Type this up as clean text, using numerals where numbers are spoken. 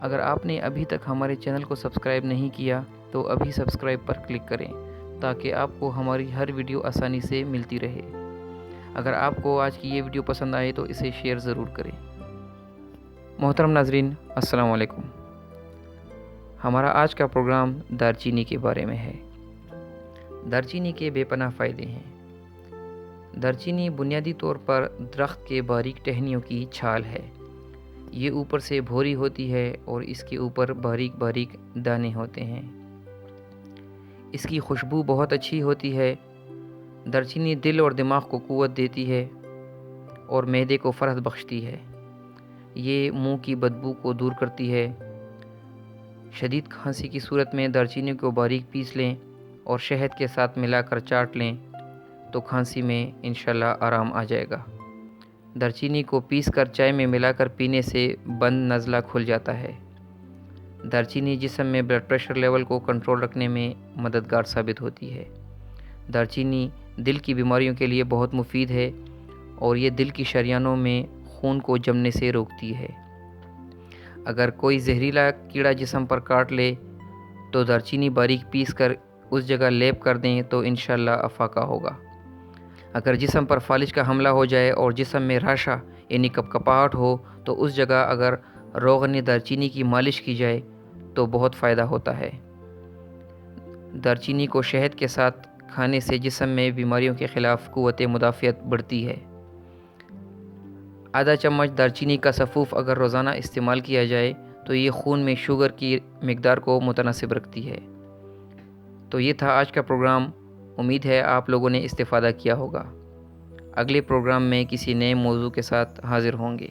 اگر آپ نے ابھی تک ہمارے چینل کو سبسکرائب نہیں کیا تو ابھی سبسکرائب پر کلک کریں تاکہ آپ کو ہماری ہر ویڈیو آسانی سے ملتی رہے۔ اگر آپ کو آج کی یہ ویڈیو پسند آئے تو اسے شیئر ضرور کریں۔ محترم ناظرین، السلام علیکم۔ ہمارا آج کا پروگرام دارچینی کے بارے میں ہے۔ دارچینی کے بے پناہ فائدے ہیں۔ دارچینی بنیادی طور پر درخت کے باریک ٹہنیوں کی چھال ہے۔ یہ اوپر سے بھوری ہوتی ہے اور اس کے اوپر باریک باریک دانے ہوتے ہیں۔ اس کی خوشبو بہت اچھی ہوتی ہے۔ دارچینی دل اور دماغ کو قوت دیتی ہے اور معدے کو فرحت بخشتی ہے۔ یہ منہ کی بدبو کو دور کرتی ہے۔ شدید کھانسی کی صورت میں دارچینی کو باریک پیس لیں اور شہد کے ساتھ ملا کر چاٹ لیں تو کھانسی میں انشاءاللہ آرام آ جائے گا۔ دارچینی کو پیس کر چائے میں ملا کر پینے سے بند نزلہ کھل جاتا ہے۔ دارچینی جسم میں بلڈ پریشر لیول کو کنٹرول رکھنے میں مددگار ثابت ہوتی ہے۔ دارچینی دل کی بیماریوں کے لیے بہت مفید ہے اور یہ دل کی شریانوں میں خون کو جمنے سے روکتی ہے۔ اگر کوئی زہریلا کیڑا جسم پر کاٹ لے تو دارچینی باریک پیس کر اس جگہ لیپ کر دیں تو انشاءاللہ افاقہ ہوگا۔ اگر جسم پر فالج کا حملہ ہو جائے اور جسم میں راشا یعنی کپکپاہٹ ہو تو اس جگہ اگر روغن دارچینی کی مالش کی جائے تو بہت فائدہ ہوتا ہے۔ دارچینی کو شہد کے ساتھ کھانے سے جسم میں بیماریوں کے خلاف قوت مدافعت بڑھتی ہے۔ آدھا چمچ دارچینی کا سفوف اگر روزانہ استعمال کیا جائے تو یہ خون میں شوگر کی مقدار کو متناسب رکھتی ہے۔ تو یہ تھا آج کا پروگرام۔ امید ہے آپ لوگوں نے استفادہ کیا ہوگا۔ اگلے پروگرام میں کسی نئے موضوع کے ساتھ حاضر ہوں گے۔